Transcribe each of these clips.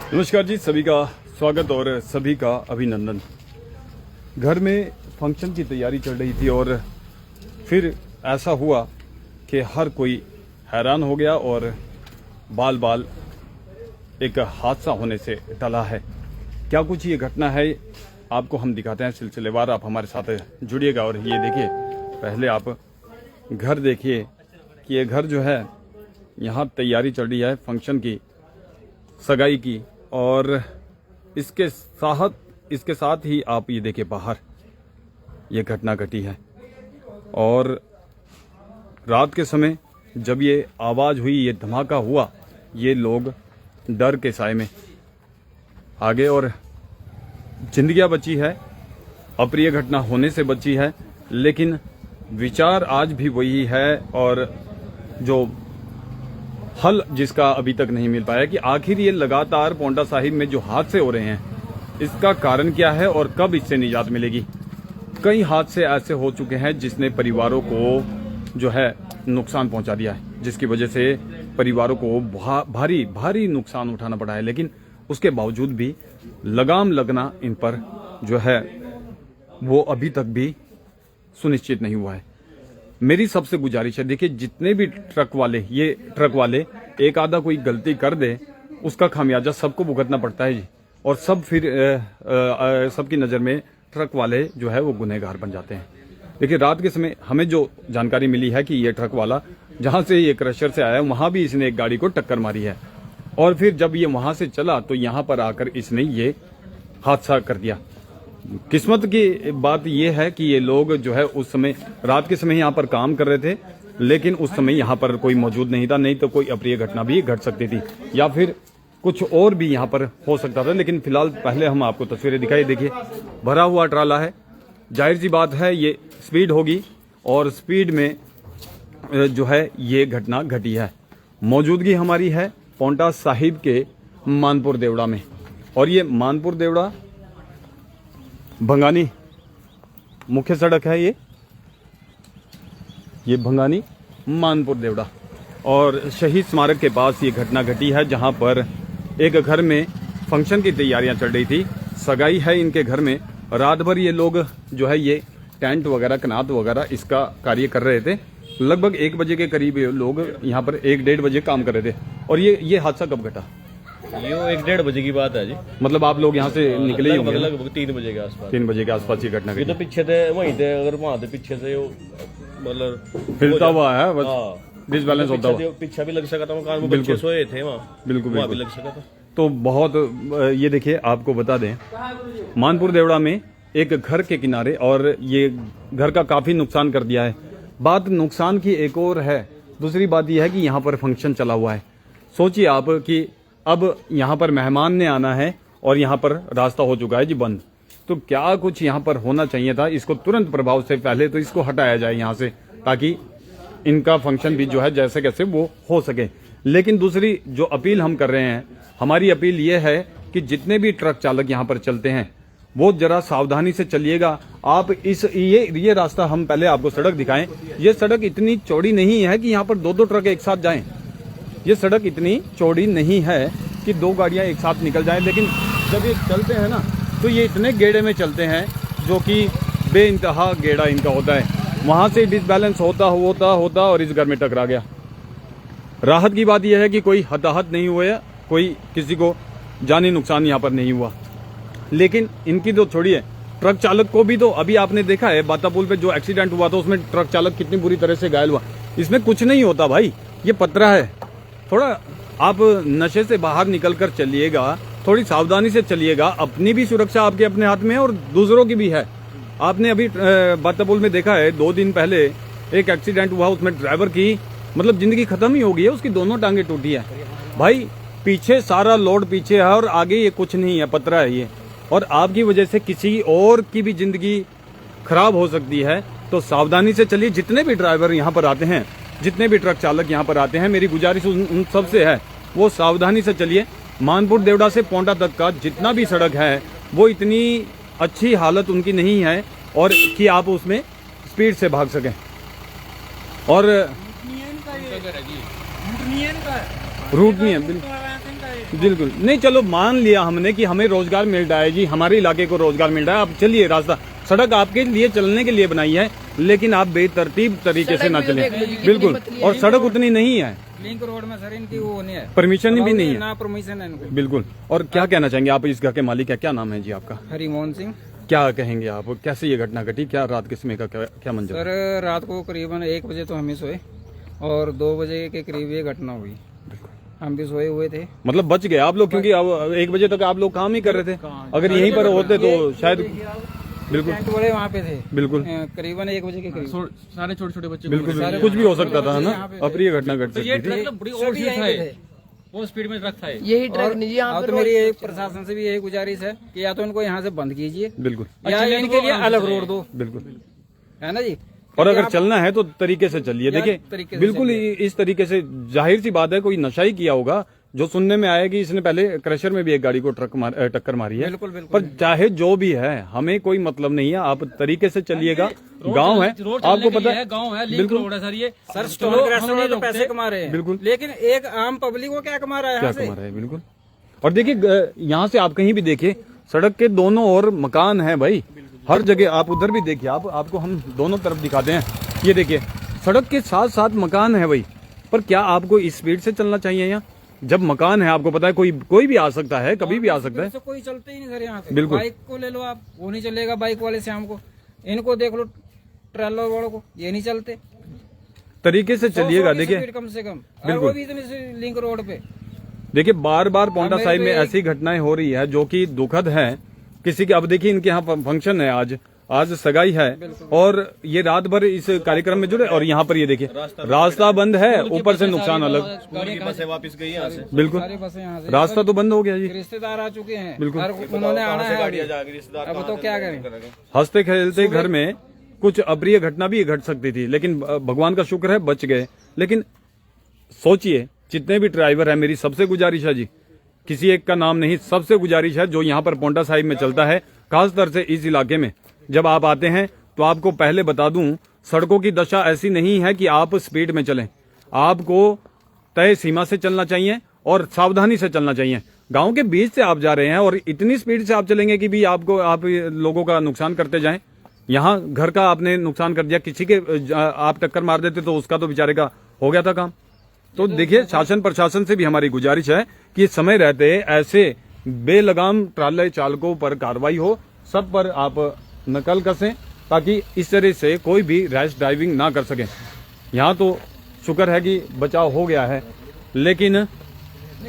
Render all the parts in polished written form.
नमस्कार जी, सभी का स्वागत और सभी का अभिनंदन। घर में फंक्शन की तैयारी चल रही थी और फिर ऐसा हुआ कि हर कोई हैरान हो गया और बाल बाल एक हादसा होने से टला है। क्या कुछ ये घटना है आपको हम दिखाते हैं सिलसिलेवार, आप हमारे साथ जुड़िएगा। और ये देखिए, पहले आप घर देखिए कि ये घर जो है, यहाँ तैयारी चल रही है फंक्शन की, सगाई की, और इसके साथ ही आप ये देखिए बाहर ये घटना घटी है। और रात के समय जब ये आवाज़ हुई, ये धमाका हुआ, ये लोग डर के साए में आ गए और जिंदगियां बची है, अप्रिय घटना होने से बची है। लेकिन विचार आज भी वही है और जो हल जिसका अभी तक नहीं मिल पाया कि आखिर ये लगातार पोंटा साहिब में जो हादसे हो रहे हैं, इसका कारण क्या है और कब इससे निजात मिलेगी। कई हादसे ऐसे हो चुके हैं जिसने परिवारों को जो है नुकसान पहुंचा दिया है, जिसकी वजह से परिवारों को भारी भारी नुकसान उठाना पड़ा है। लेकिन उसके बावजूद भी लगाम लगना इन पर जो है वो अभी तक भी सुनिश्चित नहीं हुआ है। मेरी सबसे गुजारिश है, देखिए जितने भी ट्रक वाले एक आधा कोई गलती कर दे, उसका खामियाजा सबको भुगतना पड़ता है जी। और सब फिर सबकी नज़र में ट्रक वाले जो है वो गुनहगार बन जाते हैं। देखिए रात के समय हमें जो जानकारी मिली है कि ये ट्रक वाला जहाँ से ये क्रशर से आया, वहाँ भी इसने एक गाड़ी को टक्कर मारी है और फिर जब ये वहाँ से चला तो यहाँ पर आकर इसने ये हादसा कर दिया। किस्मत की बात यह है कि ये लोग जो है उस समय रात के समय यहाँ पर काम कर रहे थे, लेकिन उस समय यहाँ पर कोई मौजूद नहीं था, नहीं तो कोई अप्रिय घटना भी घट सकती थी या फिर कुछ और भी यहाँ पर हो सकता था। लेकिन फिलहाल पहले हम आपको तस्वीरें दिखाई। देखिए भरा हुआ ट्राला है, जाहिर सी बात है ये स्पीड होगी और स्पीड में जो है ये घटना घटी है। मौजूदगी हमारी है पोंटा साहिब के मानपुर देवड़ा में, और ये मानपुर देवड़ा भंगानी मुख्य सड़क है। ये भंगानी मानपुर देवड़ा और शहीद स्मारक के पास ये घटना घटी है, जहां पर एक घर में फंक्शन की तैयारियां चल रही थी, सगाई है इनके घर में। रात भर ये लोग जो है ये टेंट वगैरह, कनात वगैरह इसका कार्य कर रहे थे। लगभग 1 बजे के करीब लोग यहाँ पर 1-1:30 बजे काम कर रहे थे। और ये हादसा कब घटा? ये 1-1:30 बजे की बात है जी। मतलब आप लोग यहाँ से निकले ही होंगे? लगभग 3 बजे के आसपास। 3 बजे के आसपास ये घटना ये तो पीछे थे, वहीं थे, अगर वहाँ थे पीछे से मतलब हिलता हुआ है, बस डिसबैलेंस होता हुआ पीछे भी लग सका था मकान में, बच्चे सोए थे वहाँ, बिल्कुल वहाँ भी लग सका था। तो बहुत ये देखिए, आपको बता दें मानपुर देवड़ा में एक घर के किनारे, और ये घर का काफी नुकसान कर दिया है। बात नुकसान की एक और है, दूसरी बात यह है कि यहाँ पर फंक्शन चला हुआ है। सोचिए आप कि अब यहाँ पर मेहमान ने आना है और यहाँ पर रास्ता हो चुका है जी बंद। तो क्या कुछ यहाँ पर होना चाहिए था, इसको तुरंत प्रभाव से पहले तो इसको हटाया जाए यहाँ से, ताकि इनका फंक्शन भी जो है जैसे कैसे वो हो सके। लेकिन दूसरी जो अपील हम कर रहे हैं, हमारी अपील ये है कि जितने भी ट्रक चालक यहाँ पर चलते हैं वो जरा सावधानी से चलिएगा। आप ये रास्ता, हम पहले आपको सड़क दिखाएं। ये सड़क इतनी चौड़ी नहीं है कि यहाँ पर 2-2 ट्रक एक साथ जाएं। ये सड़क इतनी चौड़ी नहीं है कि 2 गाड़ियां एक साथ निकल जाएं। लेकिन जब ये चलते हैं ना, तो ये इतने गेड़े में चलते हैं जो कि बेइंतहा गेड़ा इनका होता है। वहां से डिसबैलेंस होता और इस घर में टकरा गया। राहत की बात यह है कि कोई हताहत नहीं हुए, कोई किसी को जानी नुकसान यहाँ पर नहीं हुआ। लेकिन इनकी तो छोड़िए, ट्रक चालक को भी तो अभी आपने देखा है बातापुल पे जो एक्सीडेंट हुआ था, उसमें ट्रक चालक कितनी बुरी तरह से घायल हुआ। इसमें कुछ नहीं होता भाई, ये पतरा है। थोड़ा आप नशे से बाहर निकल कर चलिएगा, थोड़ी सावधानी से चलिएगा। अपनी भी सुरक्षा आपके अपने हाथ में है और दूसरों की भी है। आपने अभी बातापुल में देखा है, 2 दिन पहले एक एक्सीडेंट हुआ, उसमें ड्राइवर की मतलब जिंदगी खत्म ही हो गई है, उसकी दोनों टांगे टूटी है। भाई पीछे सारा लोड पीछे है और आगे ये कुछ नहीं है, पतरा है ये। और आपकी वजह से किसी और की भी जिंदगी खराब हो सकती है। तो सावधानी से चलिए। जितने भी ड्राइवर यहाँ पर आते हैं, जितने भी ट्रक चालक यहाँ पर आते हैं, मेरी गुजारिश उन सब से है, वो सावधानी से चलिए। मानपुर देवड़ा से पोंटा तक का जितना भी सड़क है वो इतनी अच्छी हालत उनकी नहीं है और कि आप उसमें स्पीड से भाग सकें। और रूट नहीं है बिल्कुल। बिल्कुल नहीं, चलो मान लिया हमने कि हमें रोजगार मिल रहा है जी, हमारे इलाके को रोजगार मिल रहा है। अब चलिए, रास्ता सड़क आपके लिए चलने के लिए बनाई है, लेकिन आप बेतरतीब तरीके से ना चलें। बिल्कुल, और सड़क उतनी नहीं है, लिंक रोड में सर इनकी वो नहीं है, परमिशन भी नहीं है ना परमिशन है इनको। बिल्कुल। और क्या कहना चाहेंगे आप, इस घर के मालिक है, क्या नाम है जी आपका? हरिमोहन सिंह। क्या कहेंगे आप, कैसे ये घटना घटी, क्या रात के समय का क्या मंजर? सर रात को करीबन 1 बजे तो हम ही सोए और 2 बजे के करीब ये घटना हुई। हम भी सोए हुए थे। मतलब बच गए आप लोग, क्योंकि अब 1 बजे तक आप लोग काम ही कर रहे थे। अगर यहीं पर होते तो शायद। बिल्कुल, टेंट वाले वहाँ पे थे। बिल्कुल, करीबन 1 बजे के करीब। सारे छोटे छोटे बच्चे बिल्कुल, कुछ भी हो सकता था, है ना। अप्रिय घटना घट सकती थी। बड़ी सभी और यहीं पे थे। वो स्पीड में ट्रक था यही ट्रक नहीं जी, अब तो मेरी एक प्रशासन से भी यही गुजारिश है कि या तो इनको यहाँ से बंद कीजिए बिल्कुल, या इनके लिए अलग रोड दो, बिल्कुल। है ना जी। और अगर चलना है तो तरीके से चलिए। देखिए, तरीके से बिल्कुल इस तरीके से, जाहिर सी बात है कोई नशा ही किया होगा। जो सुनने में आया कि इसने पहले क्रशर में भी एक गाड़ी को टक्कर मारी है। बिल्कुल बिल्कुल। पर चाहे जो भी है, हमें कोई मतलब नहीं है, आप तरीके से चलिएगा। गांव है, आपको पता है, गांव है, लिंक रोड है सर। ये सर स्टोन क्रशर में तो पैसे कमा रहे हैं, बिल्कुल। लेकिन एक आम पब्लिक को क्या कमा रहा है क्या यहाँ से? कमा रहा है, बिल्कुल। और देखिए, यहाँ से आप कहीं भी देखिए, सड़क के दोनों ओर मकान है भाई, हर जगह। आप उधर भी देखिए, आपको हम दोनों तरफ दिखाते हैं। ये देखिए, सड़क के साथ साथ मकान है भाई। पर क्या आपको इस स्पीड से चलना चाहिए यहाँ? जब मकान है, आपको पता है कोई भी आ सकता है, कभी भी आ सकता है। तो कोई चलते ही नहीं सर यहाँ से। बिल्कुल। बाइक को ले लो आप, वो नहीं चलेगा बाइक वाले शाम को। इनको देख लो ट्रेलर वालों को, ये नहीं चलते। तरीके से 100 चलिएगा। की देखिए, स्पीड कम से कम, और वो भी इतनी सी लिंक रोड पे। देखिए, बार बार पोंटा मेरे साहिब में को ऐसी घटनाएं हो रही है जो कि दुखद है। किसी के, अब देखिए, इनके यहाँ फंक्शन है, आज सगाई है, और ये रात भर इस कार्यक्रम में जुड़े, और यहाँ पर ये देखिए रास्ता बंद है, ऊपर से नुकसान अलग। बसें वापस गई यहाँ से। बिल्कुल, सारी बसें यहाँ से, रास्ता तो बंद हो गया जी। रिश्तेदार आ चुके हैं, बिल्कुल। और उन्होंने आना है गाड़ियाँ अभी। जाके रिश्तेदार अब तो क्या करें? हंसते खेलते घर में कुछ अप्रिय घटना भी घट सकती थी, लेकिन भगवान का शुक्र है बच गए। लेकिन सोचिए, जितने भी ड्राइवर है, मेरी सबसे गुजारिश है जी, किसी एक का नाम नहीं, सबसे गुजारिश है जो यहाँ पर पोंटा साहिब में चलता है, खासतौर से इस इलाके में जब आप आते हैं, तो आपको पहले बता दूं, सड़कों की दशा ऐसी नहीं है कि आप स्पीड में चलें। आपको तय सीमा से चलना चाहिए और सावधानी से चलना चाहिए। गांव के बीच से आप जा रहे हैं और इतनी स्पीड से आप चलेंगे कि भी आप लोगों का नुकसान करते जाएं। यहाँ घर का आपने नुकसान कर दिया, किसी के आप टक्कर मार देते तो उसका तो बेचारे का हो गया था काम। तो देखिए, शासन प्रशासन से भी हमारी गुजारिश है कि समय रहते ऐसे बेलगाम ट्राले चालकों पर कार्रवाई हो, सब पर आप नकल कसें, ताकि इस तरह से कोई भी रैश ड्राइविंग ना कर सके। यहाँ तो शुक्र है कि बचाव हो गया है, लेकिन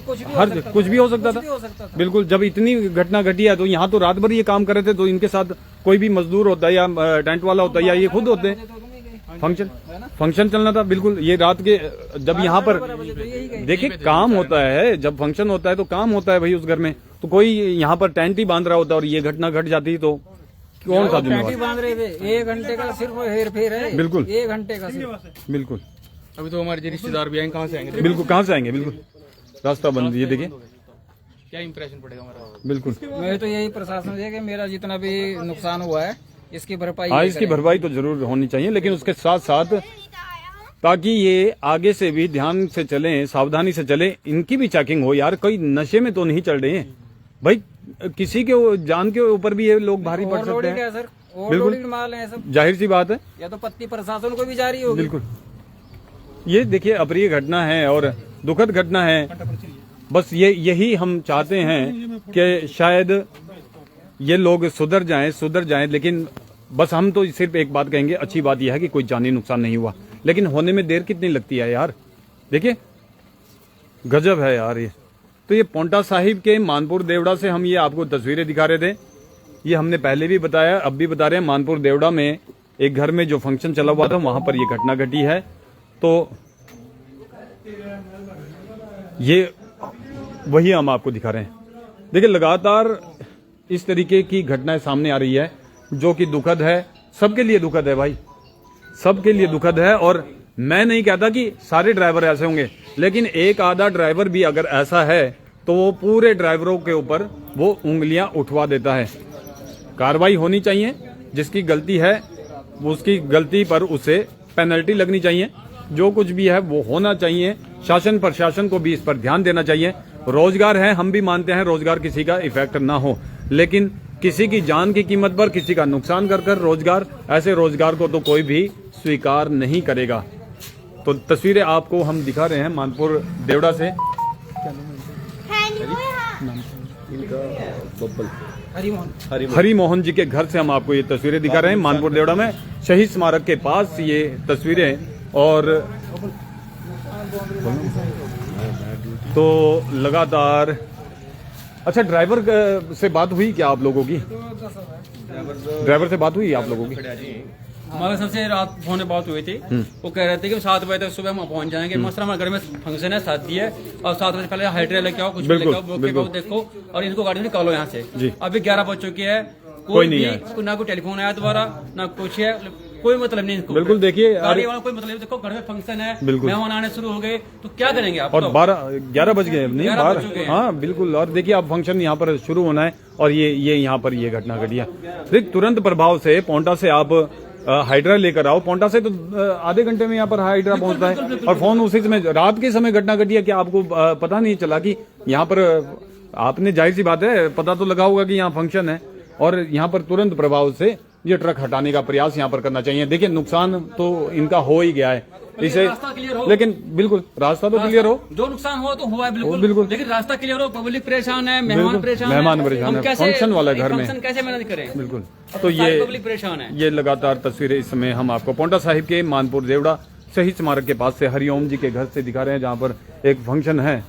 कुछ भी हो सकता था। बिल्कुल, जब इतनी घटना घटी है तो यहाँ तो रात भर ये काम कर रहे थे, तो इनके साथ कोई भी मजदूर होता है या टेंट वाला होता है या ये खुद होते हैं। फंक्शन चलना था। बिल्कुल, ये रात के जब यहाँ पर देखिए काम होता है, जब फंक्शन होता है तो काम होता है भाई उस घर में, तो कोई यहाँ पर टेंट ही बांध रहा होता और ये घटना घट जाती तो कौन था जिम्मेवार? बांध रहे थे, 1 घंटे का सिर्फ हेर फेर है। बिल्कुल, 1 घंटे का सिर्फ। बिल्कुल। अभी तो हमारे जो रिश्तेदार भी आएंगे, कहाँ से आएंगे? बिल्कुल, कहाँ से आएंगे? बिल्कुल, रास्ता बंद। ये देखिए, क्या इंप्रेशन पड़ेगा हमारा? बिल्कुल। मैं तो यही प्रशासन से कि मेरा जितना भी नुकसान हुआ है इसकी भरपाई। हाँ, इसकी भरपाई तो जरूर होनी चाहिए, लेकिन उसके साथ साथ ताकि ये आगे से भी ध्यान से चलें, सावधानी से चलें, इनकी भी चेकिंग हो यार। कोई नशे में तो नहीं चल रहे हैं भाई, किसी के जान के ऊपर भी ये लोग भारी पड़ सकते हैं। क्या सर, बिल्कुल, माल है सब, जाहिर सी बात है। या तो पत्ती प्रशासन को भी जारी होगी। बिल्कुल, ये देखिए अप्रिय घटना है और दुखद घटना है। बस यही हम चाहते हैं कि शायद ये लोग सुधर जाएं, लेकिन बस हम तो सिर्फ एक बात कहेंगे, अच्छी बात यह है कि कोई जानी नुकसान नहीं हुआ, लेकिन होने में देर कितनी लगती है यार। देखिए, गजब है यार ये। तो ये पोंटा साहिब के मानपुर देवड़ा से हम ये आपको तस्वीरें दिखा रहे थे। ये हमने पहले भी बताया, अब भी बता रहे हैं। मानपुर देवड़ा में एक घर में जो फंक्शन चला हुआ था, वहां पर ये घटना घटी है। तो ये वही हम आपको दिखा रहे हैं। देखिए, लगातार इस तरीके की घटनाएं सामने आ रही है जो कि दुखद है, सबके लिए दुखद है भाई, सबके लिए दुखद है। और मैं नहीं कहता कि सारे ड्राइवर ऐसे होंगे, लेकिन एक आधा ड्राइवर भी अगर ऐसा है तो वो पूरे ड्राइवरों के ऊपर वो उंगलियां उठवा देता है। कार्रवाई होनी चाहिए, जिसकी गलती है उसकी गलती पर उसे पेनल्टी लगनी चाहिए। जो कुछ भी है वो होना चाहिए। शासन प्रशासन को भी इस पर ध्यान देना चाहिए। रोजगार है, हम भी मानते हैं रोजगार किसी का इफेक्ट ना हो, लेकिन किसी की जान की कीमत पर किसी का नुकसान कर रोजगार, ऐसे रोजगार को तो कोई भी स्वीकार नहीं करेगा। तो तस्वीरें आपको हम दिखा रहे हैं मानपुर देवड़ा से। हरि मोहन जी के घर से हम आपको ये तस्वीरें दिखा रहे हैं मानपुर देवड़ा में, शहीद स्मारक के पास ये तस्वीरें। और तो लगातार, अच्छा ड्राइवर से बात हुई क्या आप लोगों की? ड्राइवर से बात हुई आप लोगों की? हमारे सबसे रात फोन पे बात हुई थी। वो कह रहे थे कि 7 बजे तक सुबह हम पहुंच जाएंगे। मसला हमारे घर में फंक्शन है, शादी है, और 7 बजे पहले हाइड्रा लेके आओ, कुछ भी लेके आओ, बुक देखो और इनको गाड़ी में निकालो यहाँ से। अभी 11 बज चुकी है, कोई नहीं है, ना कोई टेलीफोन आया दोबारा, ना कुछ है, कोई मतलब नहीं इनको। बिल्कुल देखिए, गाड़ी वाला कोई मतलब नहीं। देखो घर में फंक्शन है, मेहमान आने शुरू हो गए, तो क्या करेंगे आप? और 11 बज गए, नहीं 12, हाँ बिल्कुल। और देखिए अब फंक्शन यहाँ पर शुरू होना है और ये यहाँ पर ये घटना घटी है। तुरंत प्रभाव से पोंटा से आप हाइड्रा लेकर आओ, पोंटा से तो आधे घंटे में यहाँ पर हाइड्रा पहुंचता है, और फोन उसी समय रात के समय घटना घटी है कि आपको पता नहीं चला कि यहाँ पर आपने, जाहिर सी बात है पता तो लगा होगा कि यहाँ फंक्शन है, और यहाँ पर तुरंत प्रभाव से ये ट्रक हटाने का प्रयास यहाँ पर करना चाहिए। देखिए नुकसान तो इनका हो ही गया है इसे, लेकिन बिल्कुल रास्ता तो क्लियर हो, जो नुकसान हुआ तो हुआ है बिल्कुल, लेकिन रास्ता क्लियर हो, पब्लिक परेशान है, मेहमान परेशान है, फंक्शन वाला घर में फंक्शन कैसे मैनेज करें? बिल्कुल। तो ये पब्लिक परेशान है। ये लगातार तस्वीरें इस समय हम आपको पोंटा साहिब के मानपुर देवड़ा शहीद स्मारक के पास से हरिओम जी के घर से दिखा रहे हैं, जहाँ पर एक फंक्शन है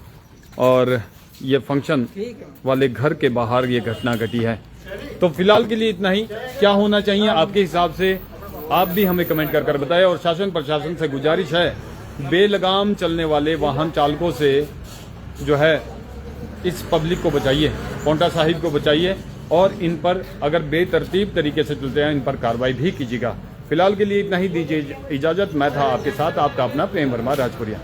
और ये फंक्शन वाले घर के बाहर ये घटना घटी है। तो फिलहाल के लिए इतना ही। क्या होना चाहिए आपके हिसाब से, आप भी हमें कमेंट कर बताएं। और शासन प्रशासन से गुजारिश है, बेलगाम चलने वाले वाहन चालकों से जो है इस पब्लिक को बचाइए, पोंटा साहिब को बचाइए, और इन पर अगर बेतरतीब तरीके से चलते हैं इन पर कार्रवाई भी कीजिएगा। फिलहाल के लिए इतना ही, दीजिए इजाजत। मैं था आपके साथ आपका अपना प्रेम वर्मा राजपुरिया।